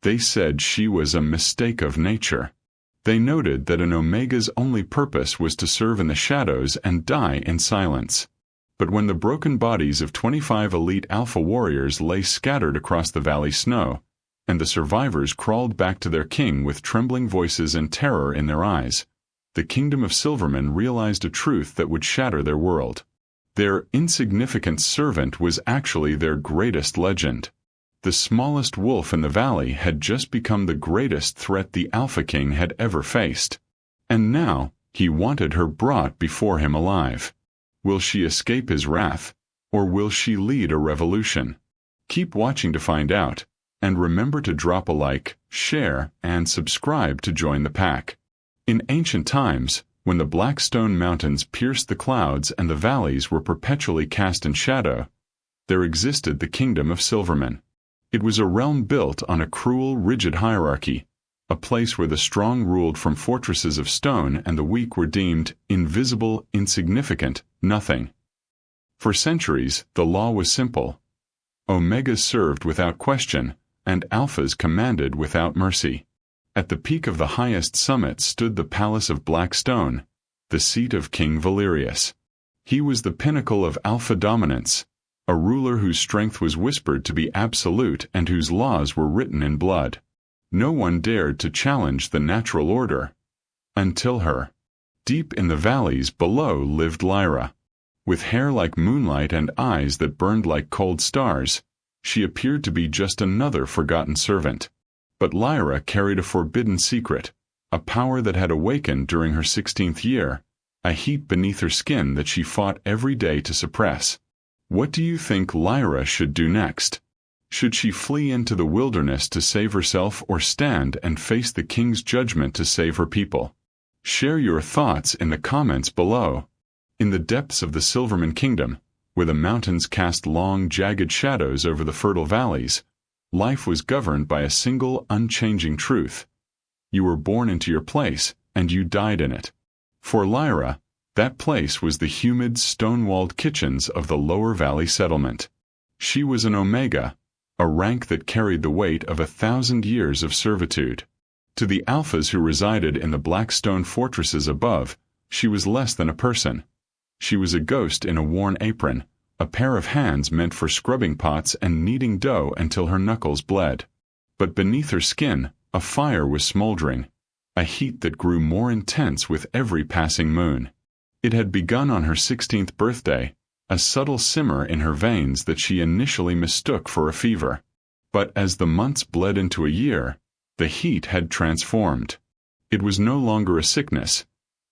They said she was a mistake of nature. They noted that an Omega's only purpose was to serve in the shadows and die in silence. But when the broken bodies of 25 elite Alpha warriors lay scattered across the valley snow, and the survivors crawled back to their king with trembling voices and terror in their eyes, the kingdom of Silverman realized a truth that would shatter their world. Their insignificant servant was actually their greatest legend. The smallest wolf in the valley had just become the greatest threat the Alpha King had ever faced. And now, he wanted her brought before him alive. Will she escape his wrath, or will she lead a revolution? Keep watching to find out, and remember to drop a like, share, and subscribe to join the pack. In ancient times, when the Black Stone Mountains pierced the clouds and the valleys were perpetually cast in shadow, there existed the kingdom of Silverman. It was a realm built on a cruel, rigid hierarchy, a place where the strong ruled from fortresses of stone and the weak were deemed invisible, insignificant, nothing. For centuries, the law was simple. Omegas served without question, and Alphas commanded without mercy. At the peak of the highest summit stood the Palace of Black Stone, the seat of King Valerius. He was the pinnacle of Alpha dominance, a ruler whose strength was whispered to be absolute and whose laws were written in blood. No one dared to challenge the natural order. Until her. Deep in the valleys below lived Lyra. With hair like moonlight and eyes that burned like cold stars, she appeared to be just another forgotten servant. But Lyra carried a forbidden secret, a power that had awakened during her 16th year, a heat beneath her skin that she fought every day to suppress. What do you think Lyra should do next? Should she flee into the wilderness to save herself or stand and face the king's judgment to save her people? Share your thoughts in the comments below. In the depths of the Silverman Kingdom, where the mountains cast long, jagged shadows over the fertile valleys, life was governed by a single, unchanging truth. You were born into your place, and you died in it. For Lyra, that place was the humid, stone-walled kitchens of the lower valley settlement. She was an Omega, a rank that carried the weight of 1,000 years of servitude. To the Alphas who resided in the black stone fortresses above, she was less than a person. She was a ghost in a worn apron, a pair of hands meant for scrubbing pots and kneading dough until her knuckles bled. But beneath her skin, a fire was smoldering, a heat that grew more intense with every passing moon. It had begun on her 16th birthday, a subtle simmer in her veins that she initially mistook for a fever. But as the months bled into a year, the heat had transformed. It was no longer a sickness.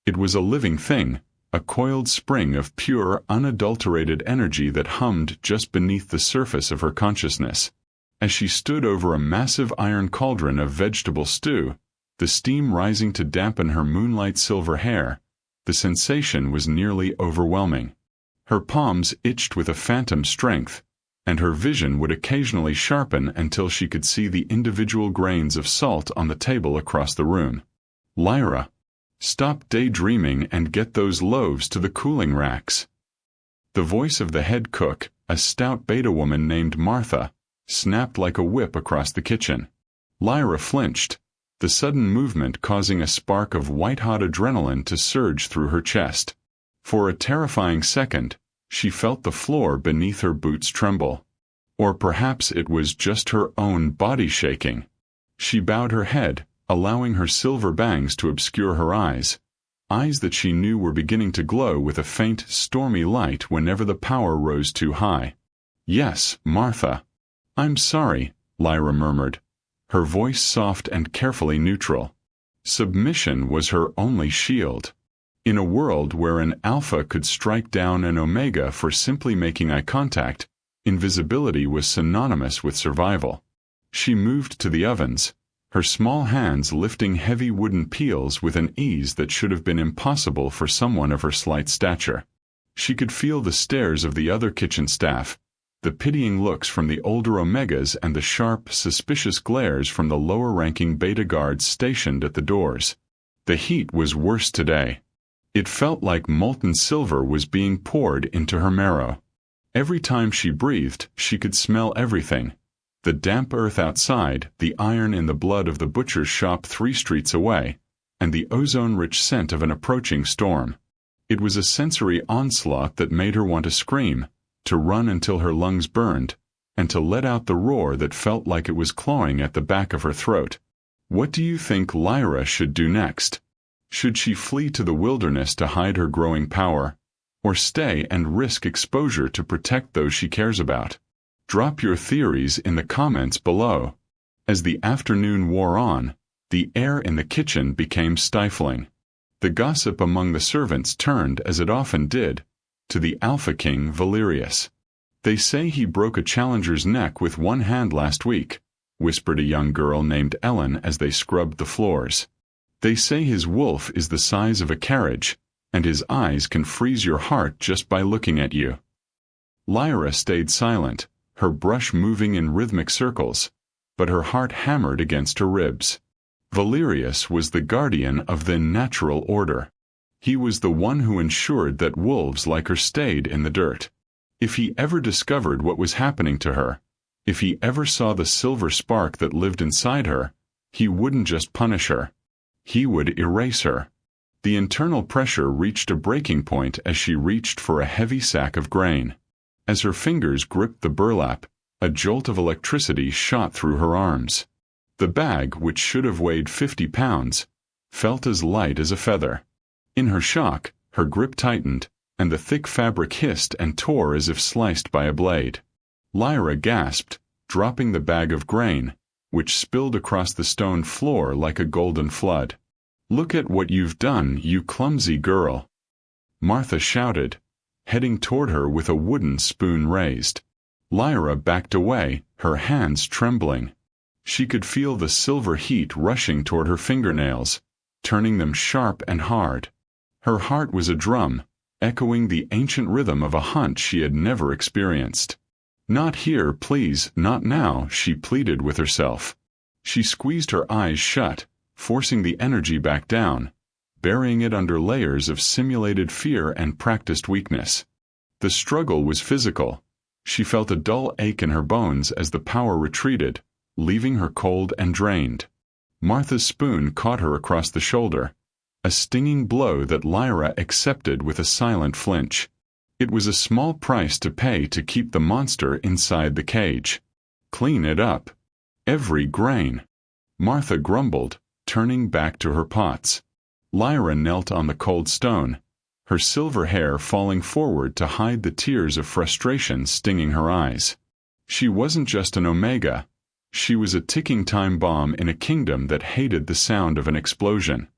It was a living thing, a coiled spring of pure, unadulterated energy that hummed just beneath the surface of her consciousness. As she stood over a massive iron cauldron of vegetable stew, the steam rising to dampen her moonlight silver hair, the sensation was nearly overwhelming. Her palms itched with a phantom strength, and her vision would occasionally sharpen until she could see the individual grains of salt on the table across the room. Lyra, stop daydreaming and get those loaves to the cooling racks. The voice of the head cook, a stout beta woman named Martha, snapped like a whip across the kitchen. Lyra flinched, the sudden movement causing a spark of white-hot adrenaline to surge through her chest. For a terrifying second, she felt the floor beneath her boots tremble. Or perhaps it was just her own body shaking. She bowed her head, allowing her silver bangs to obscure her eyes that she knew were beginning to glow with a faint, stormy light whenever the power rose too high. "Yes, Martha." "I'm sorry," Lyra murmured, her voice soft and carefully neutral. Submission was her only shield. In a world where an Alpha could strike down an Omega for simply making eye contact, invisibility was synonymous with survival. She moved to the ovens, her small hands lifting heavy wooden peels with an ease that should have been impossible for someone of her slight stature. She could feel the stares of the other kitchen staff, the pitying looks from the older Omegas and the sharp, suspicious glares from the lower-ranking beta guards stationed at the doors. The heat was worse today. It felt like molten silver was being poured into her marrow. Every time she breathed, she could smell everything, The damp earth outside, the iron in the blood of the butcher's shop 3 streets away, and the ozone-rich scent of an approaching storm. It was a sensory onslaught that made her want to scream, to run until her lungs burned, and to let out the roar that felt like it was clawing at the back of her throat. What do you think Lyra should do next? Should she flee to the wilderness to hide her growing power, or stay and risk exposure to protect those she cares about? Drop your theories in the comments below. As the afternoon wore on, the air in the kitchen became stifling. The gossip among the servants turned, as it often did, to the Alpha King Valerius. "They say he broke a challenger's neck with one hand last week," whispered a young girl named Ellen as they scrubbed the floors. "They say his wolf is the size of a carriage, and his eyes can freeze your heart just by looking at you." Lyra stayed silent, her brush moving in rhythmic circles, but her heart hammered against her ribs. Valerius was the guardian of the natural order. He was the one who ensured that wolves like her stayed in the dirt. If he ever discovered what was happening to her, if he ever saw the silver spark that lived inside her, he wouldn't just punish her. He would erase her. The internal pressure reached a breaking point as she reached for a heavy sack of grain. As her fingers gripped the burlap, a jolt of electricity shot through her arms. The bag, which should have weighed 50 pounds, felt as light as a feather. In her shock, her grip tightened, and the thick fabric hissed and tore as if sliced by a blade. Lyra gasped, dropping the bag of grain, which spilled across the stone floor like a golden flood. "Look at what you've done, you clumsy girl," Martha shouted, heading toward her with a wooden spoon raised. Lyra backed away, her hands trembling. She could feel the silver heat rushing toward her fingernails, turning them sharp and hard. Her heart was a drum, echoing the ancient rhythm of a hunt she had never experienced. "Not here, please, not now," she pleaded with herself. She squeezed her eyes shut, forcing the energy back down, burying it under layers of simulated fear and practiced weakness. The struggle was physical. She felt a dull ache in her bones as the power retreated, leaving her cold and drained. Martha's spoon caught her across the shoulder, a stinging blow that Lyra accepted with a silent flinch. It was a small price to pay to keep the monster inside the cage. "Clean it up. Every grain," Martha grumbled, turning back to her pots. Lyra knelt on the cold stone, her silver hair falling forward to hide the tears of frustration stinging her eyes. She wasn't just an Omega. She was a ticking time bomb in a kingdom that hated the sound of an explosion.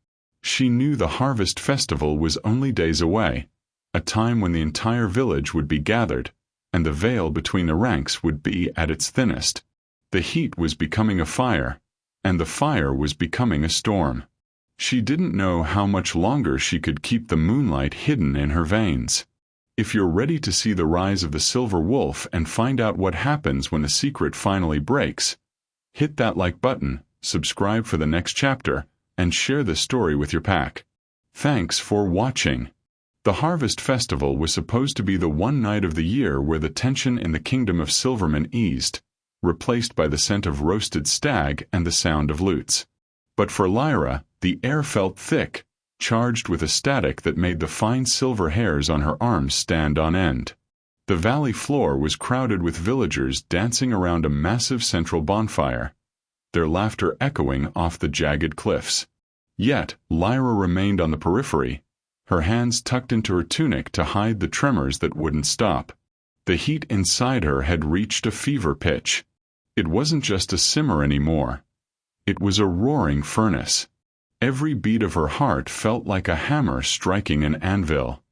She knew the harvest festival was only days away, a time when the entire village would be gathered, and the veil between the ranks would be at its thinnest. The heat was becoming a fire, and the fire was becoming a storm. She didn't know how much longer she could keep the moonlight hidden in her veins. If you're ready to see the rise of the silver wolf and find out what happens when the secret finally breaks, hit that like button, subscribe for the next chapter, and share the story with your pack. Thanks for watching. The Harvest Festival was supposed to be the one night of the year where the tension in the kingdom of Silverman eased, replaced by the scent of roasted stag and the sound of lutes. But for Lyra, the air felt thick, charged with a static that made the fine silver hairs on her arms stand on end. The valley floor was crowded with villagers dancing around a massive central bonfire, their laughter echoing off the jagged cliffs. Yet, Lyra remained on the periphery, her hands tucked into her tunic to hide the tremors that wouldn't stop. The heat inside her had reached a fever pitch. It wasn't just a simmer anymore. It was a roaring furnace. Every beat of her heart felt like a hammer striking an anvil.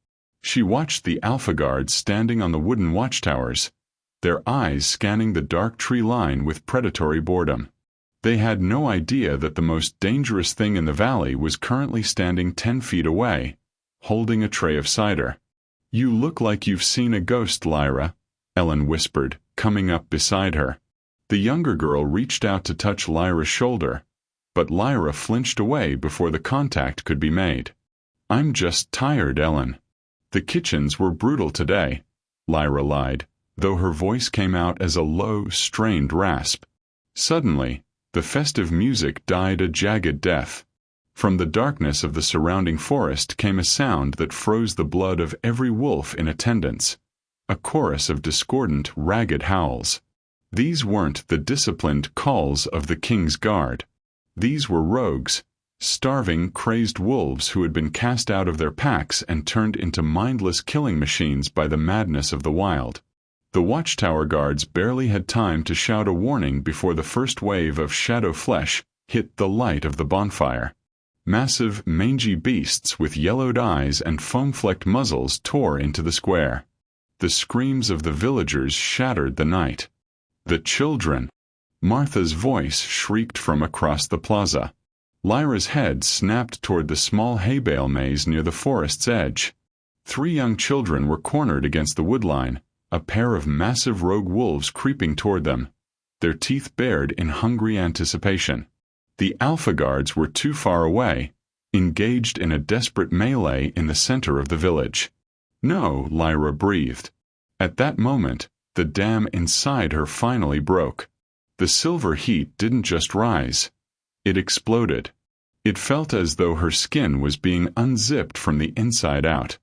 She watched the Alpha Guards standing on the wooden watchtowers, their eyes scanning the dark tree line with predatory boredom. They had no idea that the most dangerous thing in the valley was currently standing 10 feet away, holding a tray of cider. "You look like you've seen a ghost, Lyra," Ellen whispered, coming up beside her. The younger girl reached out to touch Lyra's shoulder, but Lyra flinched away before the contact could be made. "I'm just tired, Ellen." "The kitchens were brutal today," Lyra lied, though her voice came out as a low, strained rasp. Suddenly, the festive music died a jagged death. From the darkness of the surrounding forest came a sound that froze the blood of every wolf in attendance, a chorus of discordant, ragged howls. These weren't the disciplined calls of the king's guard. These were rogues, starving, crazed wolves who had been cast out of their packs and turned into mindless killing machines by the madness of the wild. The watchtower guards barely had time to shout a warning before the first wave of shadow flesh hit the light of the bonfire. Massive, mangy beasts with yellowed eyes and foam-flecked muzzles tore into the square. The screams of the villagers shattered the night. "The children!" Martha's voice shrieked from across the plaza. Lyra's head snapped toward the small hay bale maze near the forest's edge. 3 young children were cornered against the woodline, a pair of massive rogue wolves creeping toward them, their teeth bared in hungry anticipation. The Alpha Guards were too far away, engaged in a desperate melee in the center of the village. "No," Lyra breathed. At that moment, the dam inside her finally broke. The silver heat didn't just rise. It exploded. It felt as though her skin was being unzipped from the inside out.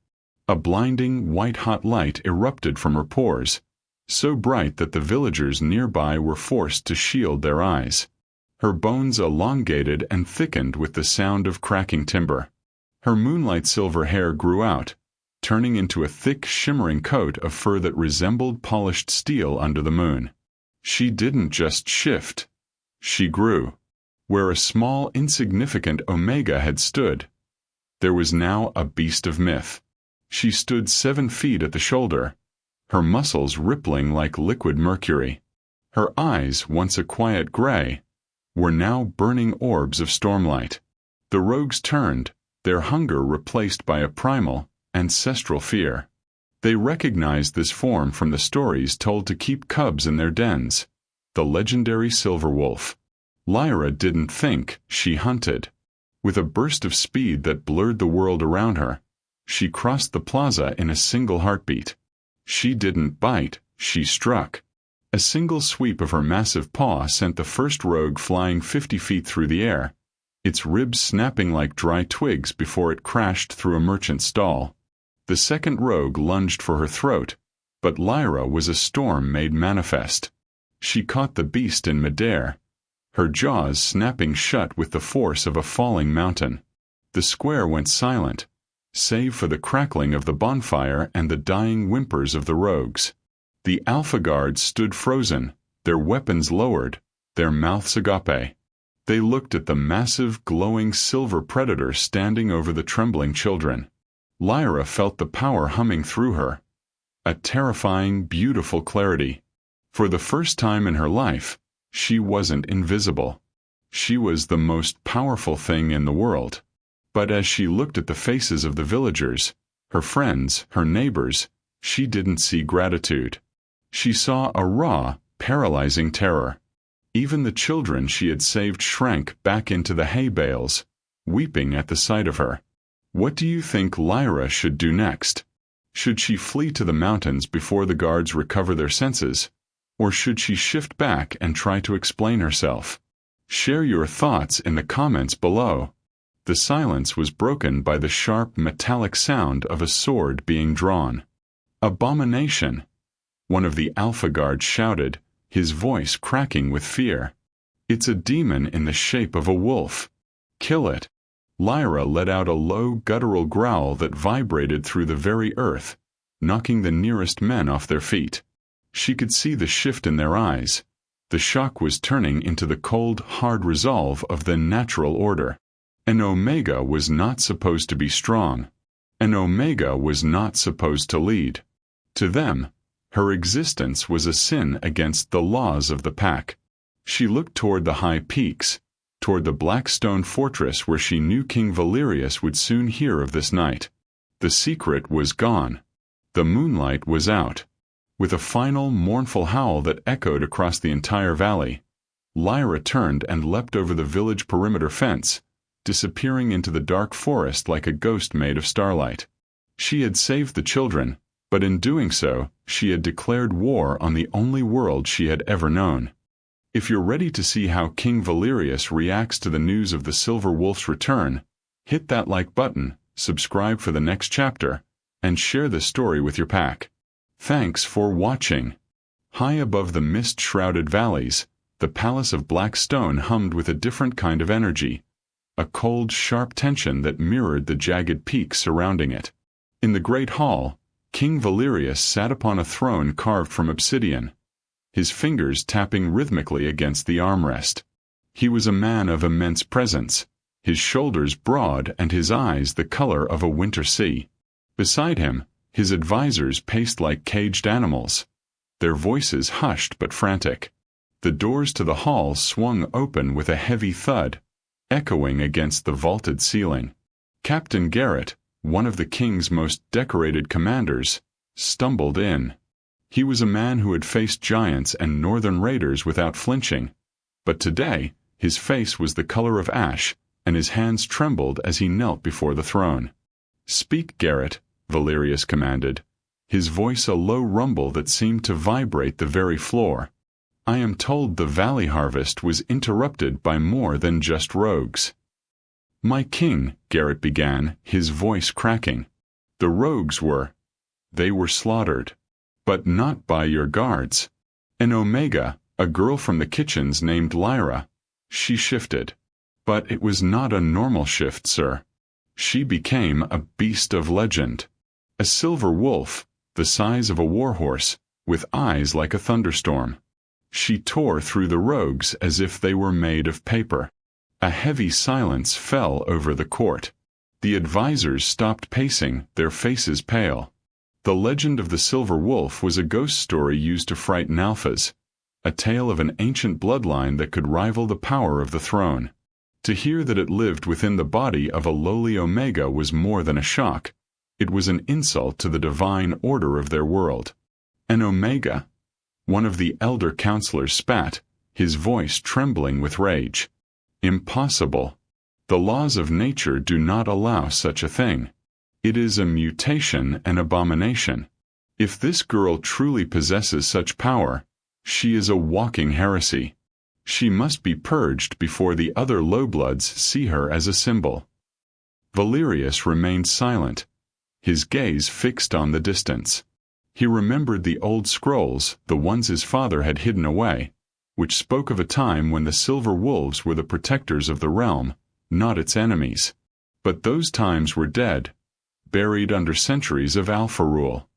A blinding, white-hot light erupted from her pores, so bright that the villagers nearby were forced to shield their eyes. Her bones elongated and thickened with the sound of cracking timber. Her moonlight-silver hair grew out, turning into a thick, shimmering coat of fur that resembled polished steel under the moon. She didn't just shift. She grew. Where a small, insignificant Omega had stood, there was now a beast of myth. She stood 7 feet at the shoulder, her muscles rippling like liquid mercury. Her eyes, once a quiet gray, were now burning orbs of stormlight. The rogues turned, their hunger replaced by a primal, ancestral fear. They recognized this form from the stories told to keep cubs in their dens, the legendary silver wolf. Lyra didn't think, she hunted. With a burst of speed that blurred the world around her, she crossed the plaza in a single heartbeat. She didn't bite, she struck. A single sweep of her massive paw sent the first rogue flying 50 feet through the air, its ribs snapping like dry twigs before it crashed through a merchant's stall. The second rogue lunged for her throat, but Lyra was a storm made manifest. She caught the beast in midair, her jaws snapping shut with the force of a falling mountain. The square went silent, save for the crackling of the bonfire and the dying whimpers of the rogues. The Alpha Guards stood frozen, their weapons lowered, their mouths agape. They looked at the massive, glowing silver predator standing over the trembling children. Lyra felt the power humming through her. A terrifying, beautiful clarity. For the first time in her life, she wasn't invisible. She was the most powerful thing in the world. But as she looked at the faces of the villagers, her friends, her neighbors, she didn't see gratitude. She saw a raw, paralyzing terror. Even the children she had saved shrank back into the hay bales, weeping at the sight of her. What do you think Lyra should do next? Should she flee to the mountains before the guards recover their senses? Or should she shift back and try to explain herself? Share your thoughts in the comments below. The silence was broken by the sharp, metallic sound of a sword being drawn. "Abomination!" one of the Alpha Guards shouted, his voice cracking with fear. "It's a demon in the shape of a wolf. Kill it." Lyra let out a low, guttural growl that vibrated through the very earth, knocking the nearest men off their feet. She could see the shift in their eyes. The shock was turning into the cold, hard resolve of the natural order. An Omega was not supposed to be strong. An Omega was not supposed to lead. To them, her existence was a sin against the laws of the pack. She looked toward the high peaks, toward the black stone fortress where she knew King Valerius would soon hear of this night. The secret was gone. The moonlight was out. With a final, mournful howl that echoed across the entire valley, Lyra turned and leapt over the village perimeter fence, disappearing into the dark forest like a ghost made of starlight. She had saved the children, But in doing so, she had declared war on the only world she had ever known. If you're ready to see how King Valerius reacts to the news of the Silver Wolf's return, hit that like button, subscribe for the next chapter, and share the story with your pack. Thanks for watching. High above the mist-shrouded valleys, the Palace of Black Stone hummed with a different kind of energy, a cold, sharp tension that mirrored the jagged peaks surrounding it. In the great hall, King Valerius sat upon a throne carved from obsidian, his fingers tapping rhythmically against the armrest. He was a man of immense presence, his shoulders broad and his eyes the color of a winter sea. Beside him, his advisors paced like caged animals, their voices hushed but frantic. The doors to the hall swung open with a heavy thud, echoing against the vaulted ceiling. Captain Garrett, one of the king's most decorated commanders, stumbled in. He was a man who had faced giants and northern raiders without flinching, but today his face was the color of ash, and his hands trembled as he knelt before the throne. "Speak, Garrett," Valerius commanded, his voice a low rumble that seemed to vibrate the very floor. "I am told the valley harvest was interrupted by more than just rogues." "My king," Garrett began, his voice cracking. "The rogues they were slaughtered. But not by your guards. An Omega, a girl from the kitchens named Lyra, she shifted. But it was not a normal shift, sir. She became a beast of legend. A silver wolf, the size of a warhorse, with eyes like a thunderstorm. She tore through the rogues as if they were made of paper." A heavy silence fell over the court. The advisors stopped pacing, their faces pale. The legend of the Silver Wolf was a ghost story used to frighten alphas, a tale of an ancient bloodline that could rival the power of the throne. To hear that it lived within the body of a lowly Omega was more than a shock. It was an insult to the divine order of their world. An Omega? One of the elder counselors spat, his voice trembling with rage. "Impossible. The laws of nature do not allow such a thing. It is a mutation, an abomination. If this girl truly possesses such power, she is a walking heresy. She must be purged before the other lowbloods see her as a symbol." Valerius remained silent, his gaze fixed on the distance. He remembered the old scrolls, the ones his father had hidden away, which spoke of a time when the Silver Wolves were the protectors of the realm, not its enemies. But those times were dead, buried under centuries of alpha rule.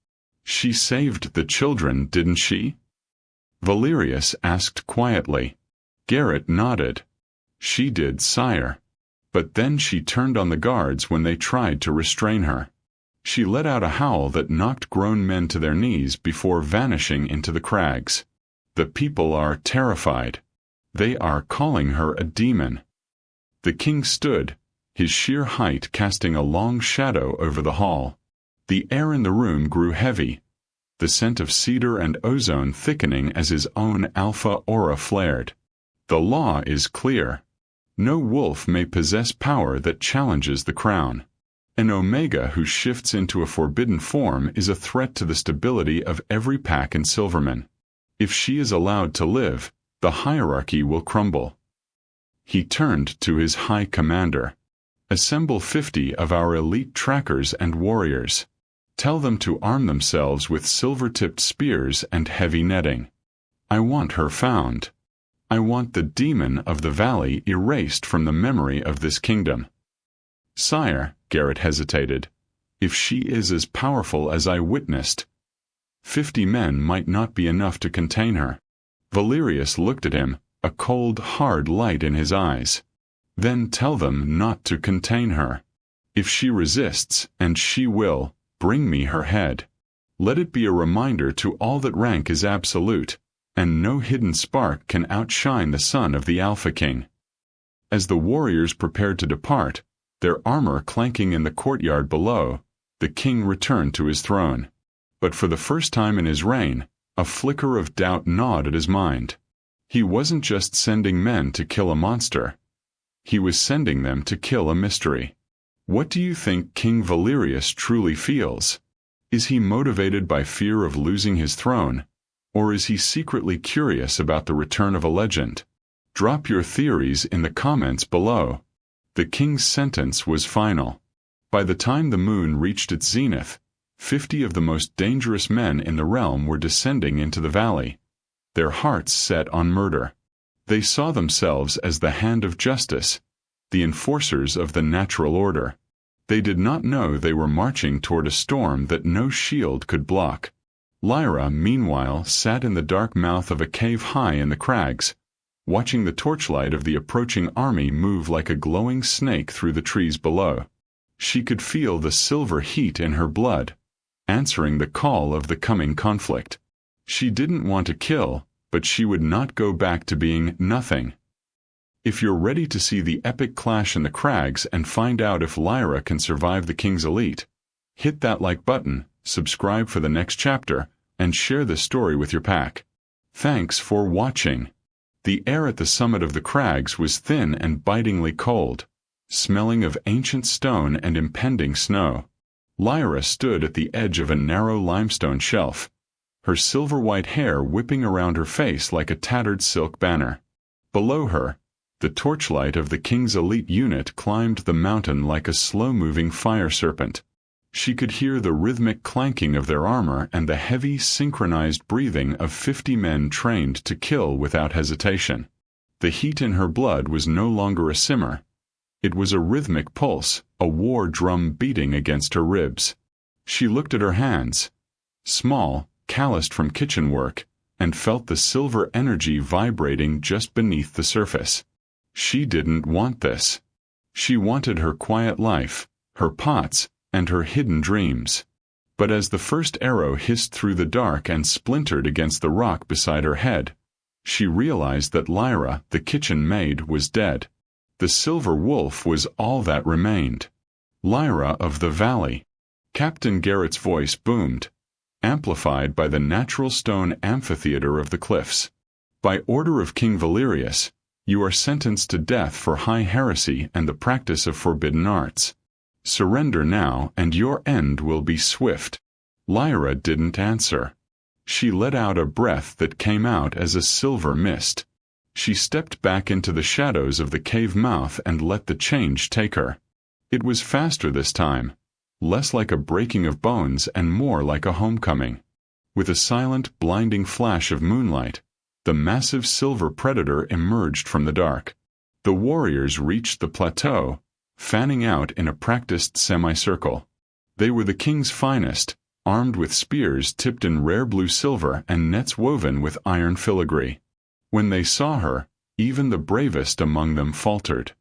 "She saved the children, didn't she?" Valerius asked quietly. Garrett nodded. "She did, sire. But then she turned on the guards when they tried to restrain her. She let out a howl that knocked grown men to their knees before vanishing into the crags. The people are terrified. They are calling her a demon." The king stood, his sheer height casting a long shadow over the hall. The air in the room grew heavy, the scent of cedar and ozone thickening as his own alpha aura flared. "The law is clear. No wolf may possess power that challenges the crown. An Omega who shifts into a forbidden form is a threat to the stability of every pack in Silverman. If she is allowed to live, the hierarchy will crumble." He turned to his high commander. "Assemble 50 of our elite trackers and warriors. Tell them to arm themselves with silver-tipped spears and heavy netting. I want her found. I want the demon of the valley erased from the memory of this kingdom." "Sire," Garrett hesitated, "if she is as powerful as I witnessed, 50 men might not be enough to contain her." Valerius looked at him, a cold, hard light in his eyes. "Then tell them not to contain her. If she resists, and she will, bring me her head. Let it be a reminder to all that rank is absolute, and no hidden spark can outshine the son of the Alpha King." As the warriors prepared to depart, their armor clanking in the courtyard below, the king returned to his throne. But for the first time in his reign, a flicker of doubt gnawed at his mind. He wasn't just sending men to kill a monster. He was sending them to kill a mystery. "What do you think King Valerius truly feels? Is he motivated by fear of losing his throne, or is he secretly curious about the return of a legend? Drop your theories in the comments below. The king's sentence was final. By the time the moon reached its zenith, 50 of the most dangerous men in the realm were descending into the valley, their hearts set on murder. They saw themselves as the hand of justice, the enforcers of the natural order. They did not know they were marching toward a storm that no shield could block. Lyra, meanwhile, sat in the dark mouth of a cave high in the crags, watching the torchlight of the approaching army move like a glowing snake through the trees below. She could feel the silver heat in her blood, answering the call of the coming conflict. She didn't want to kill, but she would not go back to being nothing. If you're ready to see the epic clash in the crags and find out if Lyra can survive the King's elite, hit that like button, subscribe for the next chapter, and share this story with your pack. Thanks for watching. The air at the summit of the crags was thin and bitingly cold, smelling of ancient stone and impending snow. Lyra stood at the edge of a narrow limestone shelf, her silver-white hair whipping around her face like a tattered silk banner. Below her, the torchlight of the King's elite unit climbed the mountain like a slow-moving fire serpent. She could hear the rhythmic clanking of their armor and the heavy, synchronized breathing of 50 men trained to kill without hesitation. The heat in her blood was no longer a simmer. It was a rhythmic pulse, a war drum beating against her ribs. She looked at her hands, small, calloused from kitchen work, and felt the silver energy vibrating just beneath the surface. She didn't want this. She wanted her quiet life, her pots, and her hidden dreams. But as the first arrow hissed through the dark and splintered against the rock beside her head, she realized that Lyra, the kitchen maid, was dead. The silver wolf was all that remained. Lyra of the valley. Captain Garrett's voice boomed, amplified by the natural stone amphitheater of the cliffs. By order of King Valerius, you are sentenced to death for high heresy and the practice of forbidden arts. Surrender now, and your end will be swift. Lyra didn't answer. She let out a breath that came out as a silver mist. She stepped back into the shadows of the cave mouth and let the change take her. It was faster this time, less like a breaking of bones and more like a homecoming. With a silent, blinding flash of moonlight, the massive silver predator emerged from the dark. The warriors reached the plateau, fanning out in a practiced semicircle. They were the king's finest, armed with spears tipped in rare blue silver and nets woven with iron filigree. When they saw her, even the bravest among them faltered.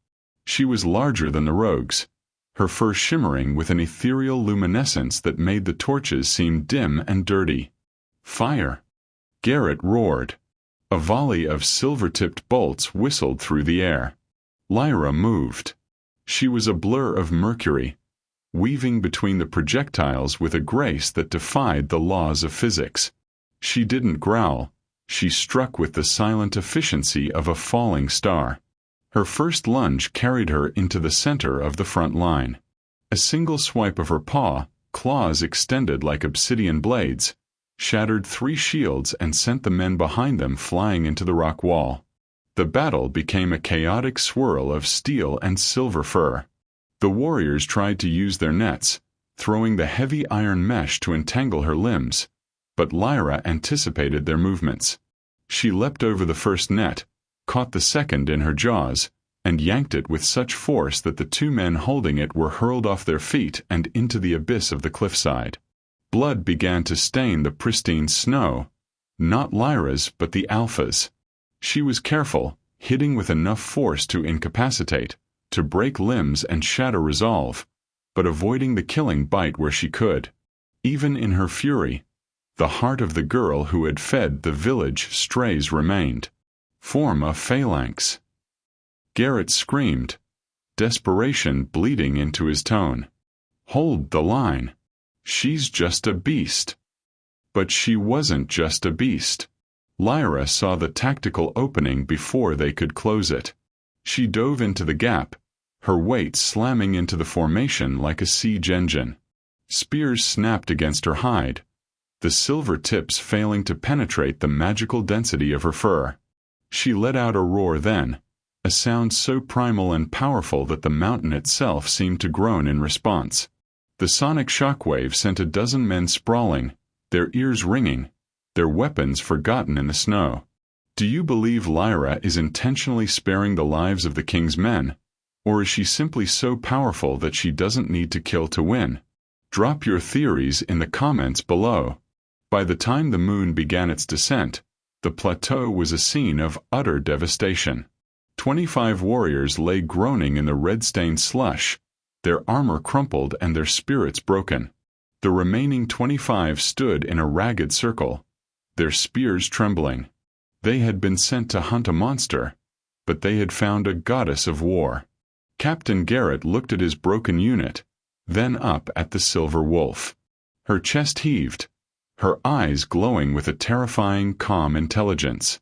She was larger than the rogues, her fur shimmering with an ethereal luminescence that made the torches seem dim and dirty. Fire! Garrett roared. A volley of silver-tipped bolts whistled through the air. Lyra moved. She was a blur of mercury, weaving between the projectiles with a grace that defied the laws of physics. She didn't growl. She struck with the silent efficiency of a falling star. Her first lunge carried her into the center of the front line. A single swipe of her paw, claws extended like obsidian blades, shattered 3 shields and sent the men behind them flying into the rock wall. The battle became a chaotic swirl of steel and silver fur. The warriors tried to use their nets, throwing the heavy iron mesh to entangle her limbs, but Lyra anticipated their movements. She leapt over the first net, caught the second in her jaws, and yanked it with such force that the 2 men holding it were hurled off their feet and into the abyss of the cliffside. Blood began to stain the pristine snow, not Lyra's but the Alpha's. She was careful, hitting with enough force to incapacitate, to break limbs and shatter resolve, but avoiding the killing bite where she could. Even in her fury, the heart of the girl who had fed the village strays remained. Form a phalanx. Garrett screamed, desperation bleeding into his tone. Hold the line. She's just a beast. But she wasn't just a beast. Lyra saw the tactical opening before they could close it. She dove into the gap, her weight slamming into the formation like a siege engine. Spears snapped against her hide, the silver tips failing to penetrate the magical density of her fur. She let out a roar then, a sound so primal and powerful that the mountain itself seemed to groan in response. The sonic shockwave sent a dozen men sprawling, their ears ringing, their weapons forgotten in the snow. Do you believe Lyra is intentionally sparing the lives of the king's men, or is she simply so powerful that she doesn't need to kill to win? Drop your theories in the comments below. By the time the moon began its descent, the plateau was a scene of utter devastation. 25 warriors lay groaning in the red-stained slush, their armor crumpled and their spirits broken. The remaining 25 stood in a ragged circle, their spears trembling. They had been sent to hunt a monster, but they had found a goddess of war. Captain Garrett looked at his broken unit, then up at the silver wolf. Her chest heaved, her eyes glowing with a terrifying, calm intelligence.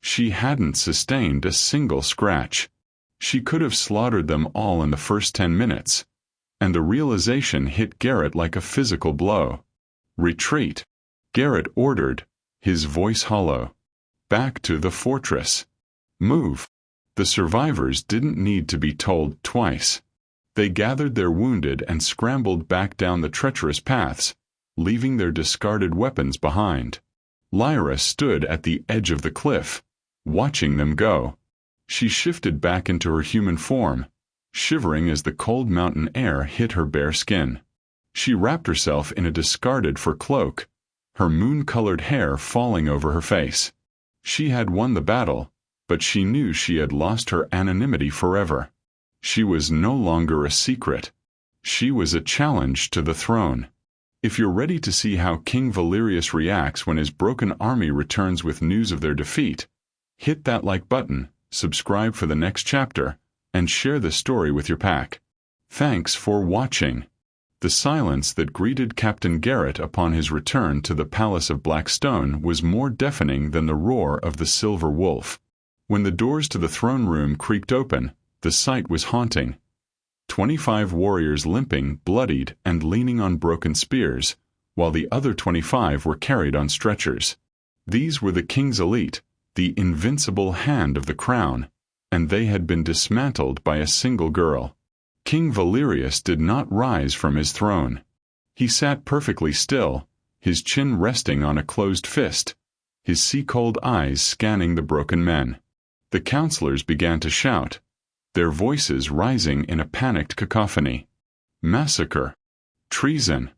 She hadn't sustained a single scratch. She could have slaughtered them all in the first 10 minutes, and the realization hit Garrett like a physical blow. Retreat, Garrett ordered, his voice hollow. Back to the fortress. Move. The survivors didn't need to be told twice. They gathered their wounded and scrambled back down the treacherous paths, leaving their discarded weapons behind. Lyra stood at the edge of the cliff, watching them go. She shifted back into her human form, shivering as the cold mountain air hit her bare skin. She wrapped herself in a discarded fur cloak, her moon-colored hair falling over her face. She had won the battle, but she knew she had lost her anonymity forever. She was no longer a secret. She was a challenge to the throne. If you're ready to see how King Valerius reacts when his broken army returns with news of their defeat, hit that like button, subscribe for the next chapter, and share the story with your pack. Thanks for watching. The silence that greeted Captain Garrett upon his return to the Palace of Blackstone was more deafening than the roar of the silver wolf. When the doors to the throne room creaked open, the sight was haunting. 25 warriors limping, bloodied, and leaning on broken spears, while the other 25 were carried on stretchers. These were the king's elite, the invincible hand of the crown, and they had been dismantled by a single girl. King Valerius did not rise from his throne. He sat perfectly still, his chin resting on a closed fist, his sea-cold eyes scanning the broken men. The counselors began to shout, their voices rising in a panicked cacophony. Massacre. Treason.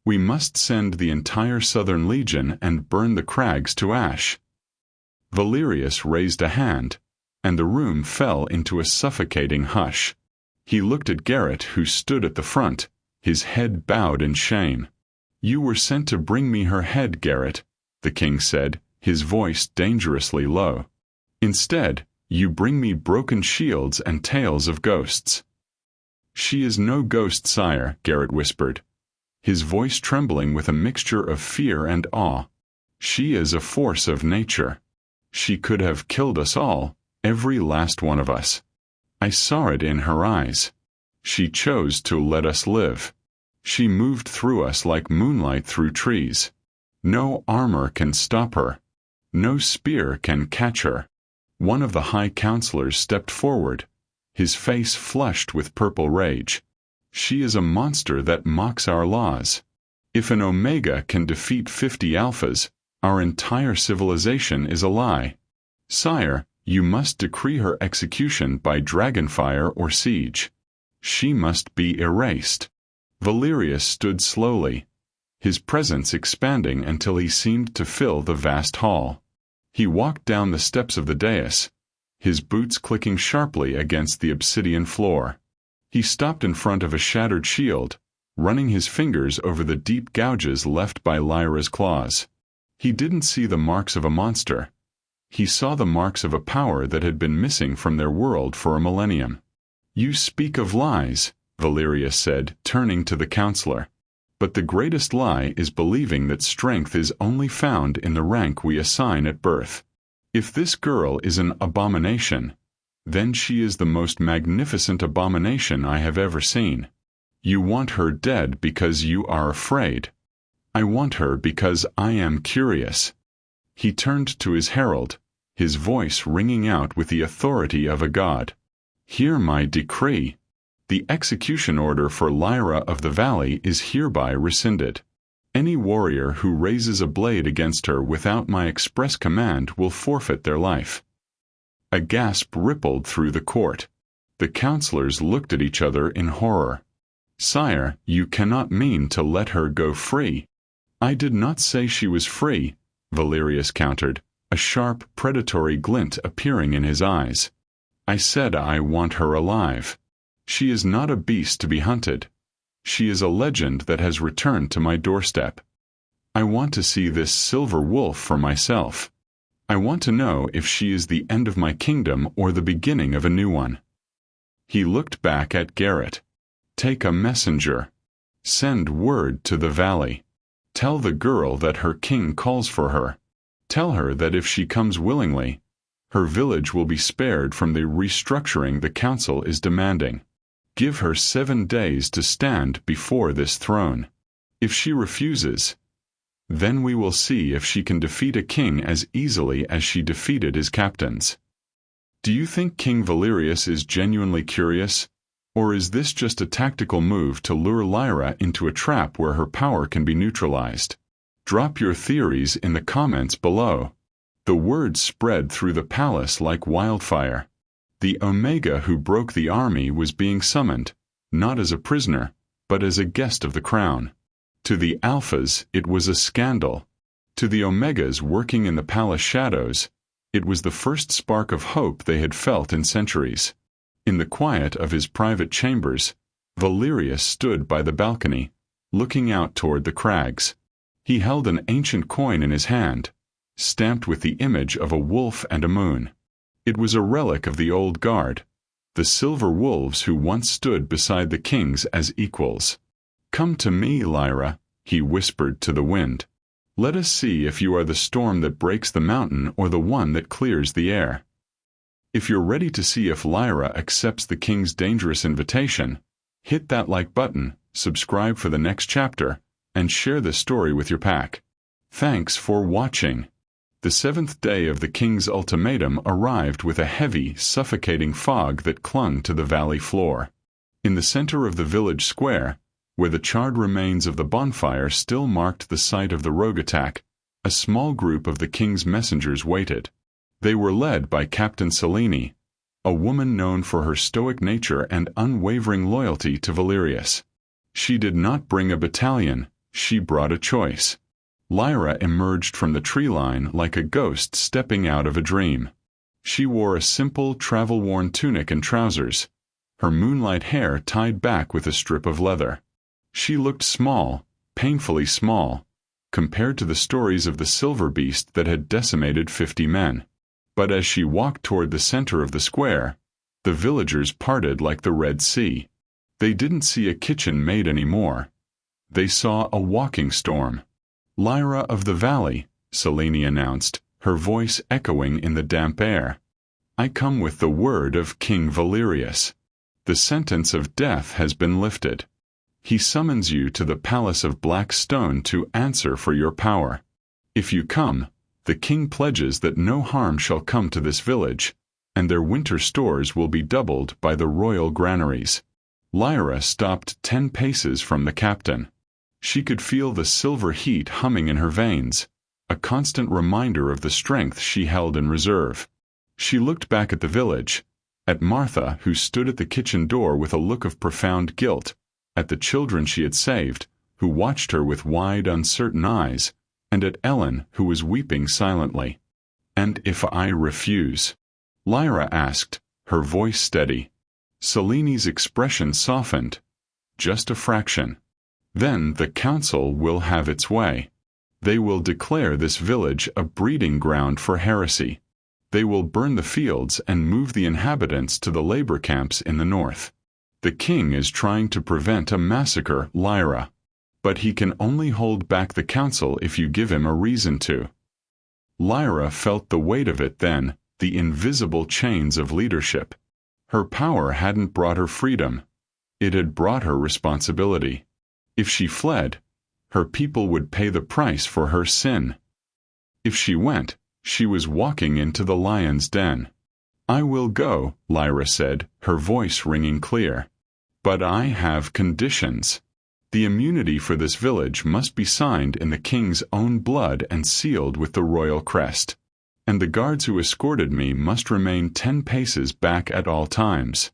We must send the entire Southern Legion and burn the crags to ash. Valerius raised a hand, and the room fell into a suffocating hush. He looked at Garrett, who stood at the front, his head bowed in shame. You were sent to bring me her head, Garrett, the king said, his voice dangerously low. Instead, you bring me broken shields and tales of ghosts. She is no ghost, sire, Garrett whispered, his voice trembling with a mixture of fear and awe. She is a force of nature. She could have killed us all, every last one of us. I saw it in her eyes. She chose to let us live. She moved through us like moonlight through trees. No armor can stop her. No spear can catch her. One of the high counselors stepped forward, his face flushed with purple rage. She is a monster that mocks our laws. If an Omega can defeat 50 Alphas, our entire civilization is a lie. Sire, you must decree her execution by dragonfire or siege. She must be erased. Valerius stood slowly, his presence expanding until he seemed to fill the vast hall. He walked down the steps of the dais, his boots clicking sharply against the obsidian floor. He stopped in front of a shattered shield, running his fingers over the deep gouges left by Lyra's claws. He didn't see the marks of a monster. He saw the marks of a power that had been missing from their world for a millennium. You speak of lies, Valerius said, turning to the counselor. But the greatest lie is believing that strength is only found in the rank we assign at birth. If this girl is an abomination, then she is the most magnificent abomination I have ever seen. You want her dead because you are afraid. I want her because I am curious." He turned to his herald, his voice ringing out with the authority of a god. "Hear my decree. The execution order for Lyra of the Valley is hereby rescinded. Any warrior who raises a blade against her without my express command will forfeit their life." A gasp rippled through the court. The counselors looked at each other in horror. "Sire, you cannot mean to let her go free." "I did not say she was free," Valerius countered, a sharp, predatory glint appearing in his eyes. "I said I want her alive. She is not a beast to be hunted. She is a legend that has returned to my doorstep. I want to see this silver wolf for myself. I want to know if she is the end of my kingdom or the beginning of a new one." He looked back at Garrett. "Take a messenger. Send word to the valley. Tell the girl that her king calls for her. Tell her that if she comes willingly, her village will be spared from the restructuring the council is demanding. Give her 7 days to stand before this throne. If she refuses, then we will see if she can defeat a king as easily as she defeated his captains." Do you think King Valerius is genuinely curious, or is this just a tactical move to lure Lyra into a trap where her power can be neutralized? Drop your theories in the comments below. The word spread through the palace like wildfire. The Omega who broke the army was being summoned, not as a prisoner, but as a guest of the crown. To the Alphas, it was a scandal. To the Omegas working in the palace shadows, it was the first spark of hope they had felt in centuries. In the quiet of his private chambers, Valerius stood by the balcony, looking out toward the crags. He held an ancient coin in his hand, stamped with the image of a wolf and a moon. It was a relic of the old guard, the silver wolves who once stood beside the kings as equals. "Come to me, Lyra," he whispered to the wind. "Let us see if you are the storm that breaks the mountain or the one that clears the air." If you're ready to see if Lyra accepts the king's dangerous invitation, hit that like button, subscribe for the next chapter, and share this story with your pack. Thanks for watching. The 7th day of the king's ultimatum arrived with a heavy, suffocating fog that clung to the valley floor. In the center of the village square, where the charred remains of the bonfire still marked the site of the rogue attack, a small group of the king's messengers waited. They were led by Captain Selene, a woman known for her stoic nature and unwavering loyalty to Valerius. She did not bring a battalion, she brought a choice. Lyra emerged from the tree line like a ghost stepping out of a dream. She wore a simple, travel-worn tunic and trousers, her moonlight hair tied back with a strip of leather. She looked small, painfully small, compared to the stories of the silver beast that had decimated 50 men. But as she walked toward the center of the square, the villagers parted like the Red Sea. They didn't see a kitchen maid anymore. They saw a walking storm. "Lyra of the Valley," Selene announced, her voice echoing in the damp air. "I come with the word of King Valerius. The sentence of death has been lifted. He summons you to the Palace of Black Stone to answer for your power. If you come, the king pledges that no harm shall come to this village, and their winter stores will be doubled by the royal granaries." Lyra stopped 10 paces from the captain. She could feel the silver heat humming in her veins, a constant reminder of the strength she held in reserve. She looked back at the village, at Martha, who stood at the kitchen door with a look of profound guilt, at the children she had saved, who watched her with wide, uncertain eyes, and at Ellen, who was weeping silently. "And if I refuse?" Lyra asked, her voice steady. Selene's expression softened, just a fraction. "Then the council will have its way. They will declare this village a breeding ground for heresy. They will burn the fields and move the inhabitants to the labor camps in the north. The king is trying to prevent a massacre, Lyra. But he can only hold back the council if you give him a reason to." Lyra felt the weight of it then, the invisible chains of leadership. Her power hadn't brought her freedom, It had brought her responsibility. If she fled, her people would pay the price for her sin. If she went, she was walking into the lion's den. "I will go," Lyra said, her voice ringing clear. "But I have conditions. The immunity for this village must be signed in the king's own blood and sealed with the royal crest. And the guards who escorted me must remain 10 paces back at all times.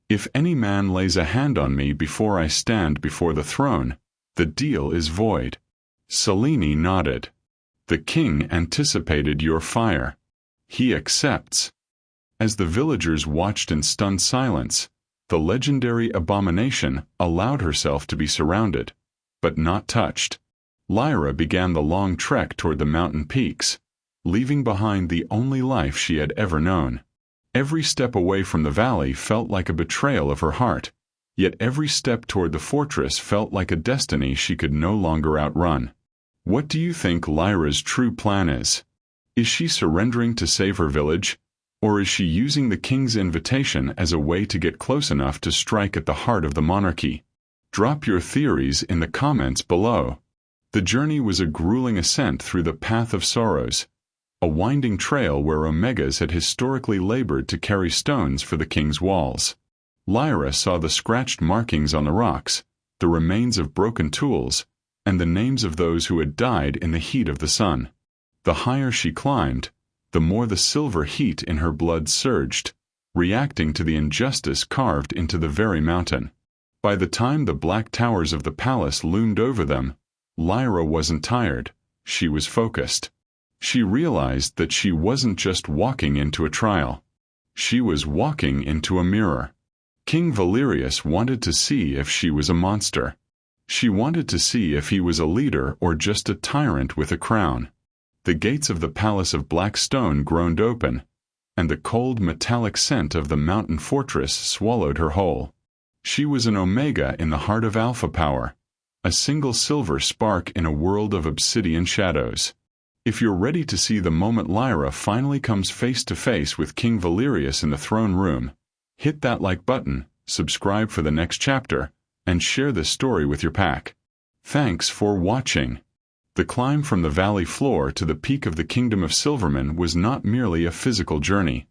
If any man lays a hand on me before I stand before the throne, the deal is void." Selene nodded. "The king anticipated your fire. He accepts." As the villagers watched in stunned silence, the legendary abomination allowed herself to be surrounded, but not touched. Lyra began the long trek toward the mountain peaks, leaving behind the only life she had ever known. Every step away from the valley felt like a betrayal of her heart, yet every step toward the fortress felt like a destiny she could no longer outrun. What do you think Lyra's true plan is? Is she surrendering to save her village, or is she using the king's invitation as a way to get close enough to strike at the heart of the monarchy? Drop your theories in the comments below. The journey was a grueling ascent through the Path of Sorrows, a winding trail where Omegas had historically labored to carry stones for the king's walls. Lyra saw the scratched markings on the rocks, the remains of broken tools, and the names of those who had died in the heat of the sun. The higher she climbed, the more the silver heat in her blood surged, reacting to the injustice carved into the very mountain. By the time the black towers of the palace loomed over them, Lyra wasn't tired, she was focused. She realized that she wasn't just walking into a trial. She was walking into a mirror. King Valerius wanted to see if she was a monster. She wanted to see if he was a leader or just a tyrant with a crown. The gates of the Palace of Black Stone groaned open, and the cold metallic scent of the mountain fortress swallowed her whole. She was an Omega in the heart of Alpha power, a single silver spark in a world of obsidian shadows. If you're ready to see the moment Lyra finally comes face to face with King Valerius in the throne room, hit that like button, subscribe for the next chapter, and share this story with your pack. Thanks for watching. The climb from the valley floor to the peak of the Kingdom of Silverman was not merely a physical journey.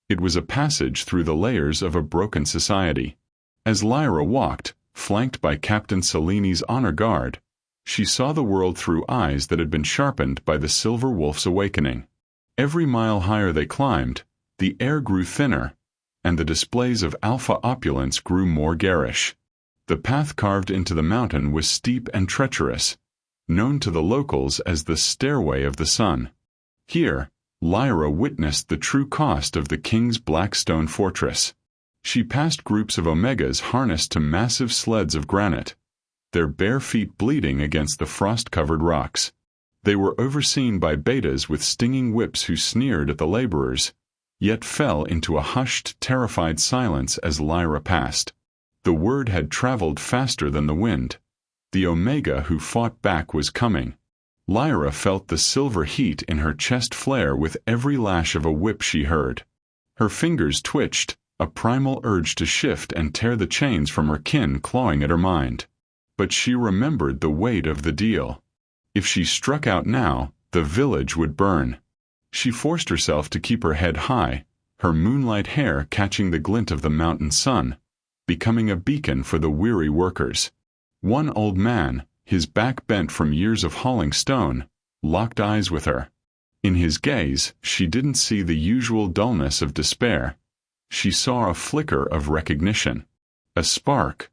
It was a passage through the layers of a broken society. As Lyra walked, flanked by Captain Selene's honor guard, she saw the world through eyes that had been sharpened by the Silver Wolf's awakening. Every mile higher they climbed, the air grew thinner, and the displays of alpha opulence grew more garish. The path carved into the mountain was steep and treacherous, known to the locals as the Stairway of the Sun. Here, Lyra witnessed the true cost of the king's black stone fortress. She passed groups of Omegas harnessed to massive sleds of granite, their bare feet bleeding against the frost-covered rocks. They were overseen by betas with stinging whips who sneered at the laborers, yet fell into a hushed, terrified silence as Lyra passed. The word had traveled faster than the wind. The Omega who fought back was coming. Lyra felt the silver heat in her chest flare with every lash of a whip she heard. Her fingers twitched, a primal urge to shift and tear the chains from her kin clawing at her mind. But she remembered the weight of the deal. If she struck out now, the village would burn. She forced herself to keep her head high, her moonlight hair catching the glint of the mountain sun, becoming a beacon for the weary workers. One old man, his back bent from years of hauling stone, locked eyes with her. In his gaze, she didn't see the usual dullness of despair. She saw a flicker of recognition. A spark.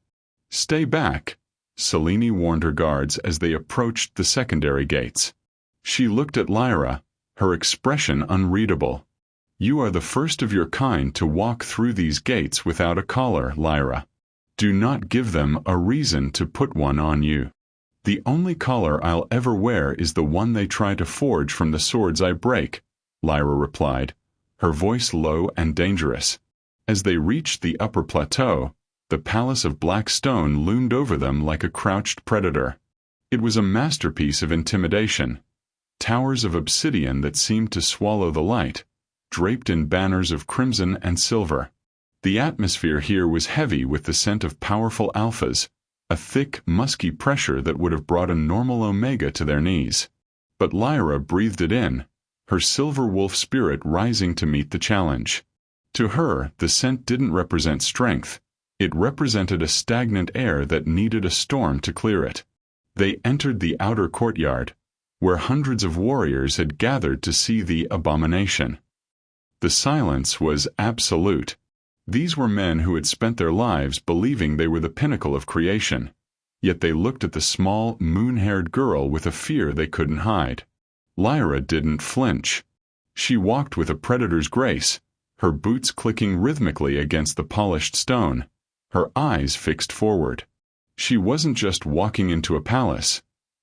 "Stay back," Selene warned her guards as they approached the secondary gates. She looked at Lyra, her expression unreadable. "You are the first of your kind to walk through these gates without a collar, Lyra. Do not give them a reason to put one on you." "The only collar I'll ever wear is the one they try to forge from the swords I break," Lyra replied, her voice low and dangerous. As they reached the upper plateau, the Palace of Black Stone loomed over them like a crouched predator. It was a masterpiece of intimidation. Towers of obsidian that seemed to swallow the light, draped in banners of crimson and silver. The atmosphere here was heavy with the scent of powerful alphas, a thick, musky pressure that would have brought a normal Omega to their knees. But Lyra breathed it in, her silver wolf spirit rising to meet the challenge. To her, the scent didn't represent strength. It represented a stagnant air that needed a storm to clear it. They entered the outer courtyard, where hundreds of warriors had gathered to see the abomination. The silence was absolute. These were men who had spent their lives believing they were the pinnacle of creation, yet they looked at the small, moon-haired girl with a fear they couldn't hide. Lyra didn't flinch. She walked with a predator's grace, her boots clicking rhythmically against the polished stone, her eyes fixed forward. She wasn't just walking into a palace.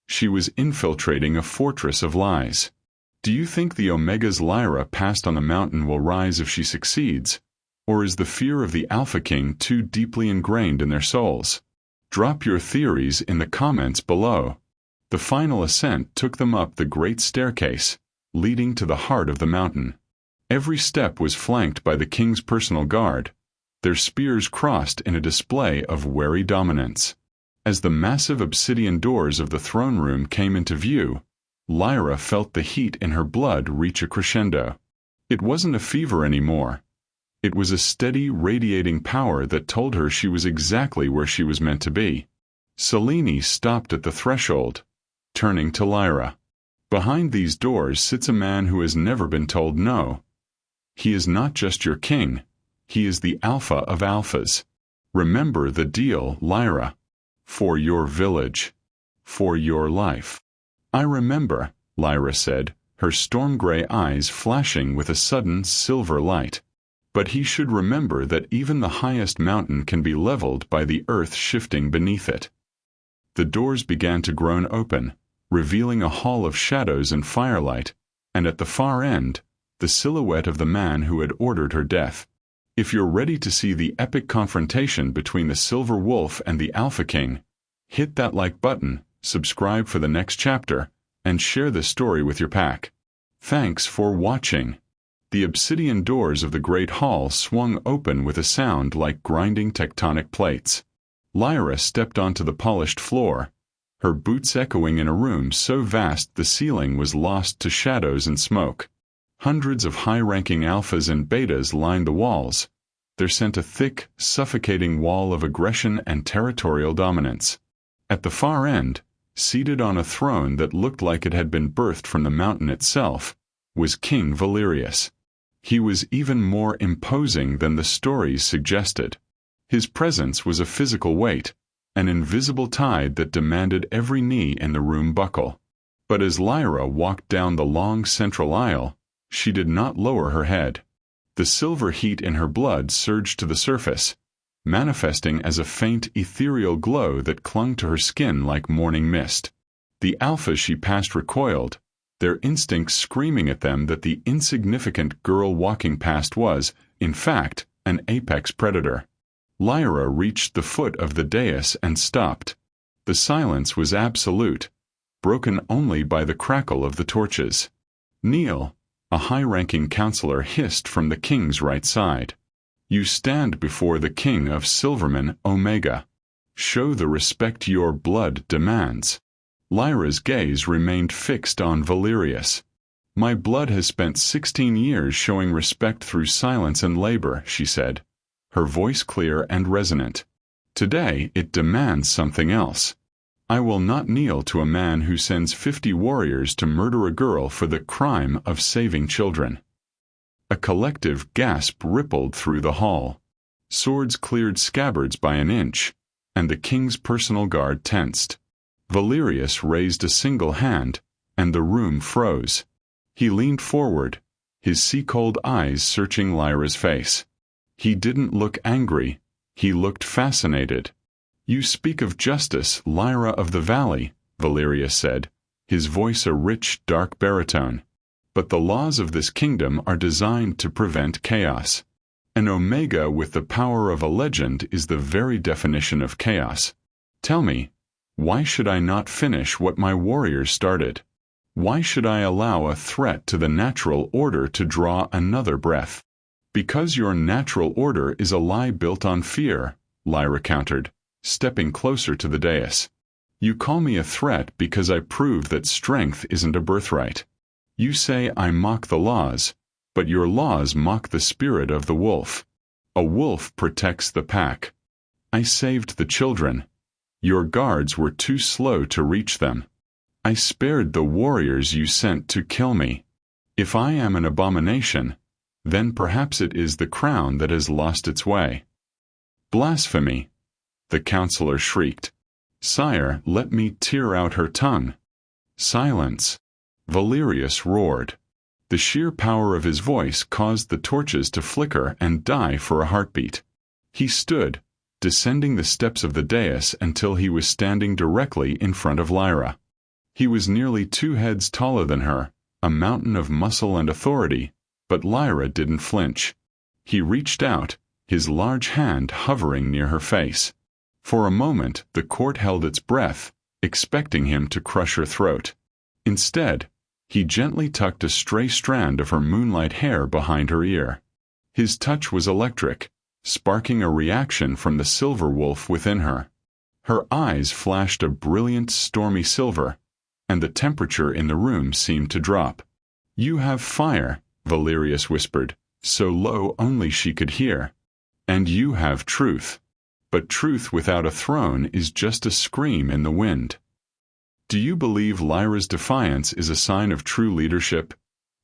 She was infiltrating a fortress of lies. Do you think the Omega's Lyra passed on the mountain will rise if she succeeds? Or is the fear of the Alpha King too deeply ingrained in their souls? Drop your theories in the comments below. The final ascent took them up the great staircase, leading to the heart of the mountain. Every step was flanked by the king's personal guard, their spears crossed in a display of wary dominance. As the massive obsidian doors of the throne room came into view, Lyra felt the heat in her blood reach a crescendo. It wasn't a fever anymore. It was a steady, radiating power that told her she was exactly where she was meant to be. Selene stopped at the threshold, turning to Lyra. Behind these doors sits a man who has never been told no. He is not just your king. He is the Alpha of Alphas. Remember the deal, Lyra. For your village. For your life. I remember, Lyra said, her storm-gray eyes flashing with a sudden silver light. But he should remember that even the highest mountain can be leveled by the earth shifting beneath it. The doors began to groan open, revealing a hall of shadows and firelight, and at the far end, the silhouette of the man who had ordered her death. If you're ready to see the epic confrontation between the Silver Wolf and the Alpha King, hit that like button, subscribe for the next chapter, and share this story with your pack. Thanks for watching. The obsidian doors of the great hall swung open with a sound like grinding tectonic plates. Lyra stepped onto the polished floor, her boots echoing in a room so vast the ceiling was lost to shadows and smoke. Hundreds of high-ranking alphas and betas lined the walls, their scent a thick, suffocating wall of aggression and territorial dominance. At the far end, seated on a throne that looked like it had been birthed from the mountain itself, was King Valerius. He was even more imposing than the stories suggested. His presence was a physical weight, an invisible tide that demanded every knee in the room buckle. But as Lyra walked down the long central aisle, she did not lower her head. The silver heat in her blood surged to the surface, manifesting as a faint ethereal glow that clung to her skin like morning mist. The alphas she passed recoiled, their instincts screaming at them that the insignificant girl walking past was, in fact, an apex predator. Lyra reached the foot of the dais and stopped. The silence was absolute, broken only by the crackle of the torches. "Kneel," a high-ranking counselor hissed from the king's right side. "You stand before the king of Silverman, Omega. Show the respect your blood demands." Lyra's gaze remained fixed on Valerius. "My blood has spent 16 years showing respect through silence and labor," she said, her voice clear and resonant. "Today it demands something else. I will not kneel to a man who sends 50 warriors to murder a girl for the crime of saving children." A collective gasp rippled through the hall. Swords cleared scabbards by an inch, and the king's personal guard tensed. Valerius raised a single hand, and the room froze. He leaned forward, his sea-cold eyes searching Lyra's face. He didn't look angry, he looked fascinated. "You speak of justice, Lyra of the Valley," Valerius said, his voice a rich, dark baritone. "But the laws of this kingdom are designed to prevent chaos. An Omega with the power of a legend is the very definition of chaos. Tell me, why should I not finish what my warriors started? Why should I allow a threat to the natural order to draw another breath?" Because your natural order is a lie built on fear, Lyra countered, stepping closer to the dais. You call me a threat because I prove that strength isn't a birthright. You say I mock the laws, but your laws mock the spirit of the wolf. A wolf protects the pack. I saved the children. Your guards were too slow to reach them. I spared the warriors you sent to kill me. If I am an abomination, then perhaps it is the crown that has lost its way. Blasphemy! The counselor shrieked. Sire, let me tear out her tongue. Silence! Valerius roared. The sheer power of his voice caused the torches to flicker and die for a heartbeat. He stood, descending the steps of the dais until he was standing directly in front of Lyra. He was nearly 2 heads taller than her, a mountain of muscle and authority, but Lyra didn't flinch. He reached out, his large hand hovering near her face. For a moment the court held its breath, expecting him to crush her throat. Instead, he gently tucked a stray strand of her moonlight hair behind her ear. His touch was electric, sparking a reaction from the silver wolf within her. Her eyes flashed a brilliant stormy silver, and the temperature in the room seemed to drop. You have fire, Valerius whispered, so low only she could hear. And you have truth. But truth without a throne is just a scream in the wind. Do you believe Lyra's defiance is a sign of true leadership,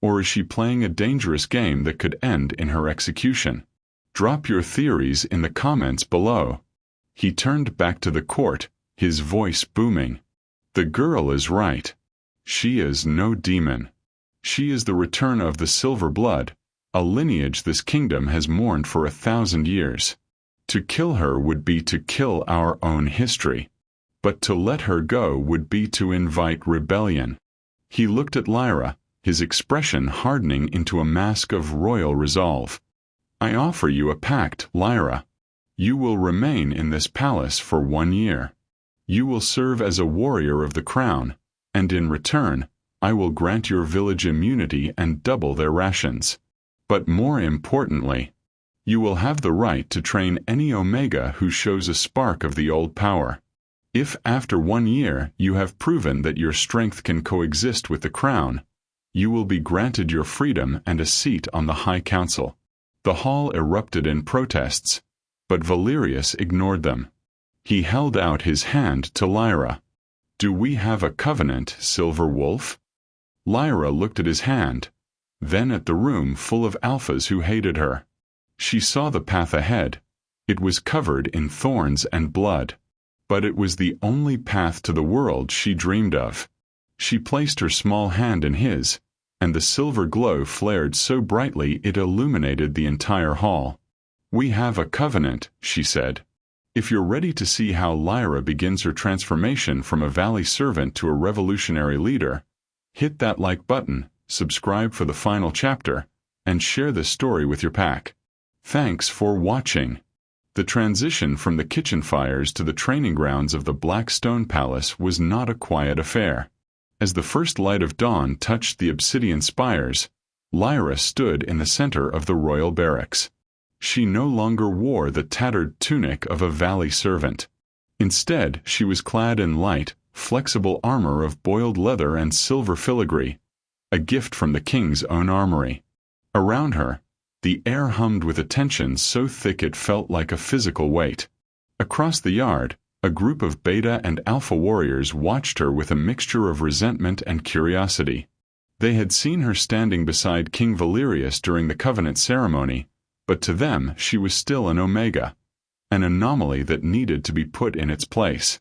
or is she playing a dangerous game that could end in her execution? Drop your theories in the comments below. He turned back to the court, his voice booming. The girl is right. She is no demon. She is the return of the silver blood, a lineage this kingdom has mourned for 1,000 years. To kill her would be to kill our own history. But to let her go would be to invite rebellion. He looked at Lyra, his expression hardening into a mask of royal resolve. I offer you a pact, Lyra. You will remain in this palace for 1 year. You will serve as a warrior of the crown, and in return, I will grant your village immunity and double their rations. But more importantly, you will have the right to train any Omega who shows a spark of the old power. If after 1 year you have proven that your strength can coexist with the crown, you will be granted your freedom and a seat on the High Council. The hall erupted in protests, but Valerius ignored them. He held out his hand to Lyra. Do we have a covenant, Silver Wolf? Lyra looked at his hand, then at the room full of alphas who hated her. She saw the path ahead. It was covered in thorns and blood. But it was the only path to the world she dreamed of. She placed her small hand in his, and the silver glow flared so brightly it illuminated the entire hall. We have a covenant, she said. If you're ready to see how Lyra begins her transformation from a valley servant to a revolutionary leader, hit that like button, subscribe for the final chapter, and share this story with your pack. Thanks for watching. The transition from the kitchen fires to the training grounds of the Black Stone Palace was not a quiet affair. As the first light of dawn touched the obsidian spires, Lyra stood in the center of the royal barracks. She no longer wore the tattered tunic of a valley servant. Instead, she was clad in light, flexible armor of boiled leather and silver filigree, a gift from the king's own armory. Around her, the air hummed with attention so thick it felt like a physical weight. Across the yard, a group of beta and alpha warriors watched her with a mixture of resentment and curiosity. They had seen her standing beside King Valerius during the covenant ceremony, but to them she was still an Omega, an anomaly that needed to be put in its place.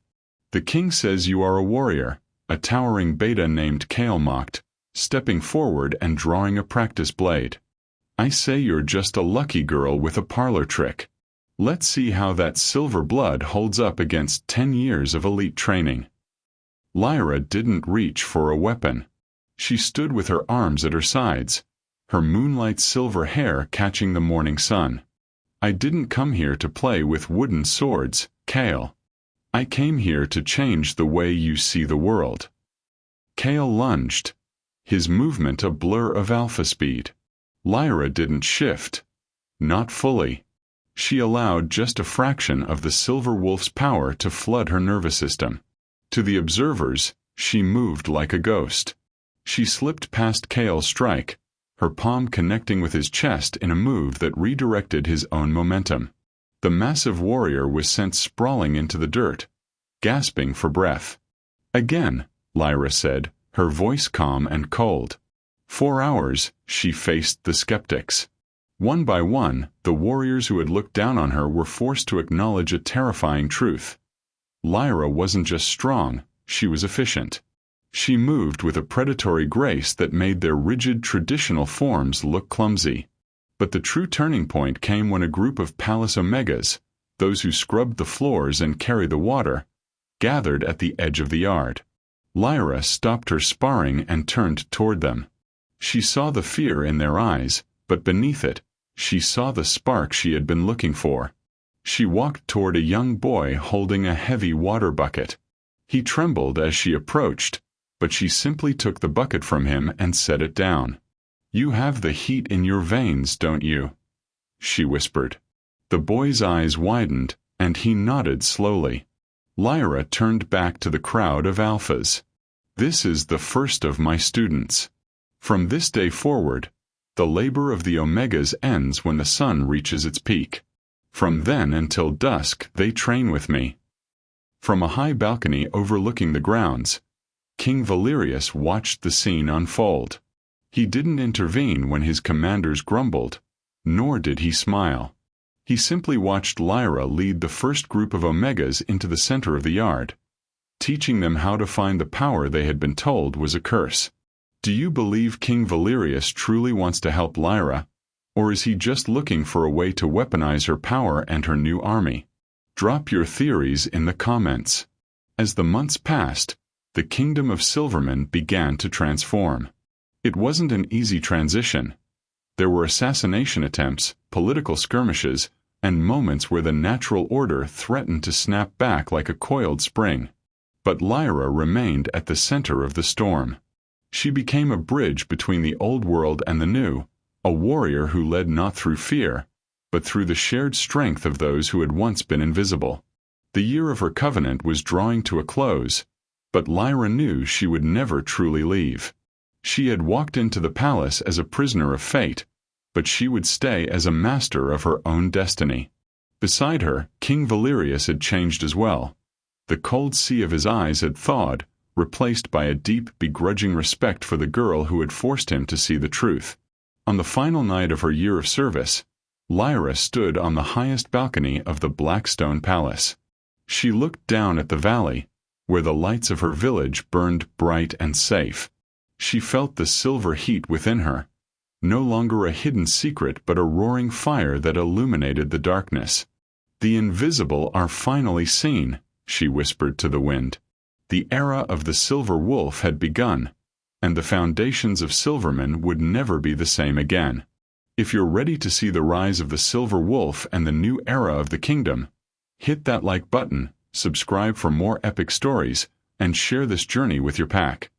The king says you are a warrior, a towering beta named Kale mocked, stepping forward and drawing a practice blade. I say you're just a lucky girl with a parlor trick. Let's see how that silver blood holds up against 10 years of elite training. Lyra didn't reach for a weapon. She stood with her arms at her sides, her moonlight silver hair catching the morning sun. I didn't come here to play with wooden swords, Kale. I came here to change the way you see the world. Kale lunged, his movement a blur of alpha speed. Lyra didn't shift. Not fully. She allowed just a fraction of the silver wolf's power to flood her nervous system. To the observers, she moved like a ghost. She slipped past Kale's strike, her palm connecting with his chest in a move that redirected his own momentum. The massive warrior was sent sprawling into the dirt, gasping for breath. Again, Lyra said, her voice calm and cold. 4 hours, she faced the skeptics. One by one, the warriors who had looked down on her were forced to acknowledge a terrifying truth. Lyra wasn't just strong, she was efficient. She moved with a predatory grace that made their rigid traditional forms look clumsy. But the true turning point came when a group of palace Omegas, those who scrubbed the floors and carried the water, gathered at the edge of the yard. Lyra stopped her sparring and turned toward them. She saw the fear in their eyes, but beneath it, she saw the spark she had been looking for. She walked toward a young boy holding a heavy water bucket. He trembled as she approached, but she simply took the bucket from him and set it down. "You have the heat in your veins, don't you?" she whispered. The boy's eyes widened, and he nodded slowly. Lyra turned back to the crowd of alphas. "This is the first of my students. From this day forward, the labor of the Omegas ends when the sun reaches its peak. From then until dusk they train with me." From a high balcony overlooking the grounds, King Valerius watched the scene unfold. He didn't intervene when his commanders grumbled, nor did he smile. He simply watched Lyra lead the first group of Omegas into the center of the yard, teaching them how to find the power they had been told was a curse. Do you believe King Valerius truly wants to help Lyra, or is he just looking for a way to weaponize her power and her new army? Drop your theories in the comments. As the months passed, the kingdom of Silverman began to transform. It wasn't an easy transition. There were assassination attempts, political skirmishes, and moments where the natural order threatened to snap back like a coiled spring. But Lyra remained at the center of the storm. She became a bridge between the old world and the new, a warrior who led not through fear, but through the shared strength of those who had once been invisible. The year of her covenant was drawing to a close, but Lyra knew she would never truly leave. She had walked into the palace as a prisoner of fate, but she would stay as a master of her own destiny. Beside her, King Valerius had changed as well. The cold sea of his eyes had thawed, replaced by a deep, begrudging respect for the girl who had forced him to see the truth. On the final night of her year of service, Lyra stood on the highest balcony of the Blackstone Palace. She looked down at the valley, where the lights of her village burned bright and safe. She felt the silver heat within her, no longer a hidden secret but a roaring fire that illuminated the darkness. "The invisible are finally seen," she whispered to the wind. The era of the silver wolf had begun, and the foundations of Silverman would never be the same again. If you're ready to see the rise of the silver wolf and the new era of the kingdom, hit that like button, subscribe for more epic stories, and share this journey with your pack.